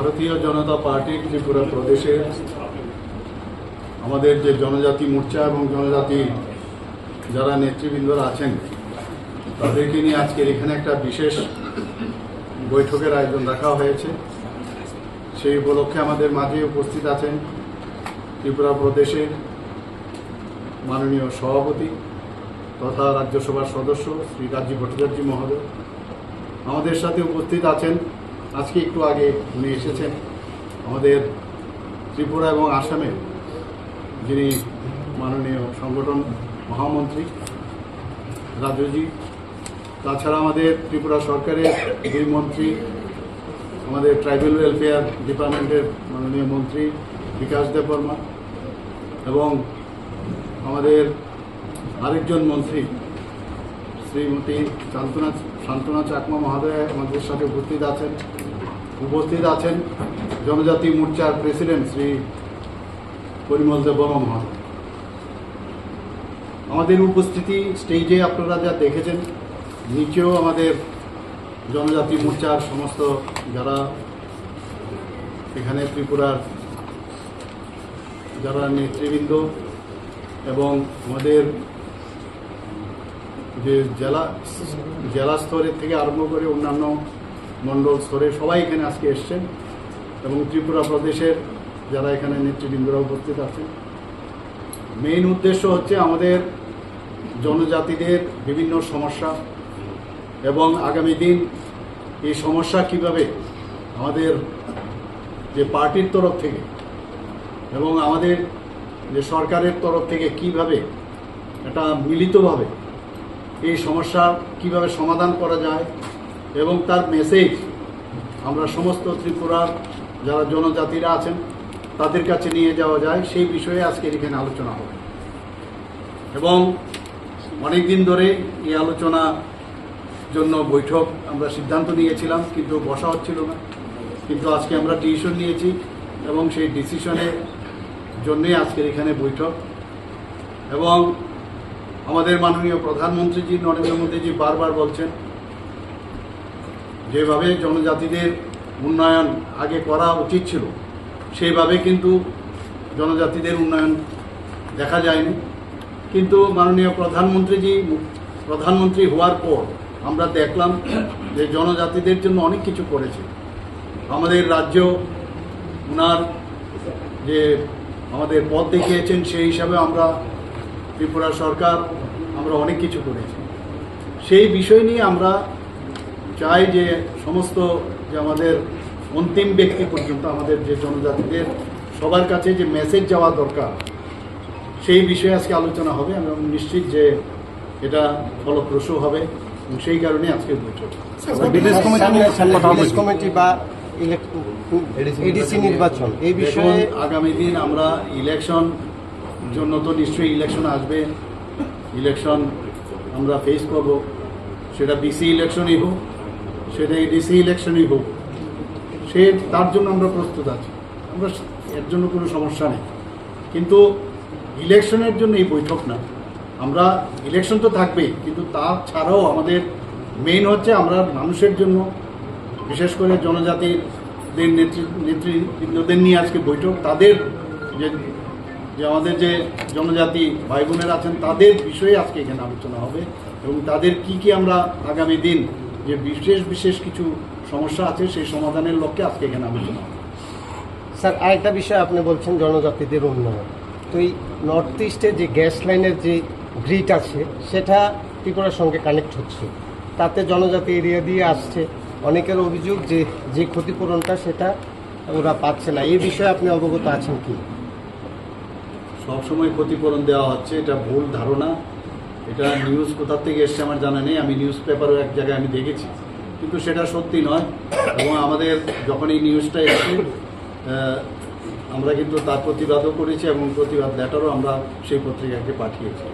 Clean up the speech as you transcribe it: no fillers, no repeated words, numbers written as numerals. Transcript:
ভারতীয় জনতা পার্টি ত্রিপুরা প্রদেশে আমাদের যে জনজাতি মোর্চা এবং জনজাতি যারা নেতৃবৃন্দরা আছেন তাদেরকে নিয়ে আজকের এখানে একটা বিশেষ বৈঠকের আয়োজন রাখা হয়েছে। সেই উপলক্ষে আমাদের মাঝে উপস্থিত আছেন ত্রিপুরা প্রদেশের মাননীয় সভাপতি তথা রাজ্যসভার সদস্য শ্রী রাজীব ভট্টাচার্য মহোদয়। আমাদের সাথে উপস্থিত আছেন, আজকে একটু আগে উনি এসেছেন, আমাদের ত্রিপুরা এবং আসামের যিনি মাননীয় সংগঠন মহামন্ত্রী রাজুজি। তাছাড়া আমাদের ত্রিপুরা সরকারের দুই মন্ত্রী, আমাদের ট্রাইবাল ওয়েলফেয়ার ডিপার্টমেন্টের মাননীয় মন্ত্রী বিকাশ দেববর্মা এবং আমাদের আরেকজন মন্ত্রী শ্রীমতী শান্তনা চাকমা মহোদয় আমাদের সাথে উপস্থিত আছেন জনজাতি মোর্চার প্রেসিডেন্ট শ্রী পরিমল দেববর্মা মহোদয়। আমাদের উপস্থিতি স্টেজে আপনারা যা দেখেছেন, নিচেও আমাদের জনজাতি মোর্চার সমস্ত যারা এখানে ত্রিপুরার যারা নেতৃবৃন্দ এবং আমাদের যে জেলা স্তরের থেকে আরম্ভ করে অন্যান্য মণ্ডল স্তরে সবাই এখানে আজকে এসছেন এবং ত্রিপুরা প্রদেশের যারা এখানে নেতৃবৃন্দরা উপস্থিত আছেন। মেইন উদ্দেশ্য হচ্ছে আমাদের জনজাতিদের বিভিন্ন সমস্যা এবং আগামী দিন এই সমস্যা কিভাবে আমাদের যে পার্টির তরফ থেকে এবং আমাদের যে সরকারের তরফ থেকে কিভাবে এটা মিলিতভাবে এই সমস্যা কিভাবে সমাধান করা যায় এবং তার মেসেজ আমরা সমস্ত ত্রিপুরার যারা জনজাতিরা আছেন তাদের কাছে নিয়ে যাওয়া যায়, সেই বিষয়ে আজকের এখানে আলোচনা হবে। এবং অনেক দিন ধরে এই আলোচনা জন্য বৈঠক আমরা সিদ্ধান্ত নিয়েছিলাম, কিন্তু বসা হচ্ছিল না। কিন্তু আজকে আমরা ডিসিশন নিয়েছি এবং সেই ডিসিশনের জন্যই আজকের এখানে বৈঠক। এবং আমাদের মাননীয় প্রধানমন্ত্রীজি নরেন্দ্র মোদীজি বারবার বলছেন যেভাবে জনজাতিদের উন্নয়ন আগে করা উচিত ছিল সেইভাবে কিন্তু জনজাতিদের উন্নয়ন দেখা যায়নি। কিন্তু মাননীয় প্রধানমন্ত্রী হওয়ার পর আমরা দেখলাম যে জনজাতিদের জন্য অনেক কিছু করেছে। আমাদের রাজ্য ওনার যে আমাদের পথ দেখিয়েছেন, সেই হিসাবে আমরা ত্রিপুরা সরকার আমরা অনেক কিছু করেছি। সেই বিষয় নিয়ে আমরা চাই যে সমস্ত যে আমাদের অন্তিম ব্যক্তি পর্যন্ত আমাদের যে জনজাতিদের সবার কাছে যে মেসেজ যাওয়া দরকার, সেই বিষয়ে আজকে আলোচনা হবে। আমি নিশ্চিত যে এটা ফলপ্রসূ হবে এবং সেই কারণে আজকে বৈঠক। কমিটি বা এডিসি নির্বাচন এই বিষয়ে আগামী দিন আমরা ইলেকশন জন্য তো নিশ্চয়ই ইলেকশন আসবে, ইলেকশন আমরা ফেস করব, সেটা বিসি ইলেকশনই হোক সেটা এডিসি ইলেকশনই হোক, তার জন্য আমরা প্রস্তুত আছি, আমরা এর জন্য কোনো সমস্যা নেই। কিন্তু ইলেকশনের জন্য এই বৈঠক না, আমরা ইলেকশন তো থাকবেই, কিন্তু তাছাড়াও আমাদের মেইন হচ্ছে আমরা মানুষের জন্য, বিশেষ করে জনজাতিদের নেতৃবৃন্দদের নিয়ে আজকে বৈঠক। তাদের যে আমাদের যে জনজাতি ভাই বোনেরা আছেন তাদের বিষয়ে আজকে এখানে আলোচনা হবে এবং তাদের কি আমরা আগামী দিন যে বিশেষ কিছু সমস্যা আছে সেই সমাধানের লক্ষ্যে আজকে এখানে আলোচনা হবে। স্যার, আরেকটা বিষয় আপনি বলছেন জনজাতিদের উন্নয়ন, তো এই নর্থ ইস্টে যে গ্যাস লাইনের যে গ্রিড আছে সেটা ত্রিপুরার সঙ্গে কানেক্ট হচ্ছে, তাতে জনজাতি এরিয়া দিয়ে আসছে, অনেকের অভিযোগ যে ক্ষতিপূরণটা সেটা ওরা পাচ্ছে না। এই বিষয়ে আপনি অবগত আছেন কি? সবসময় ক্ষতিপূরণ দেওয়া হচ্ছে, এটা ভুল ধারণা। এটা নিউজ কোথা থেকে এসছে আমার জানা নেই, আমি নিউজ পেপারও এক জায়গায় আমি দেখেছি, কিন্তু সেটা সত্যি নয়। এবং আমাদের যখন এই নিউজটা এসছে আমরা কিন্তু তার প্রতিবাদও করেছি এবং প্রতিবাদ লেটারও আমরা সেই পত্রিকাকে পাঠিয়েছি।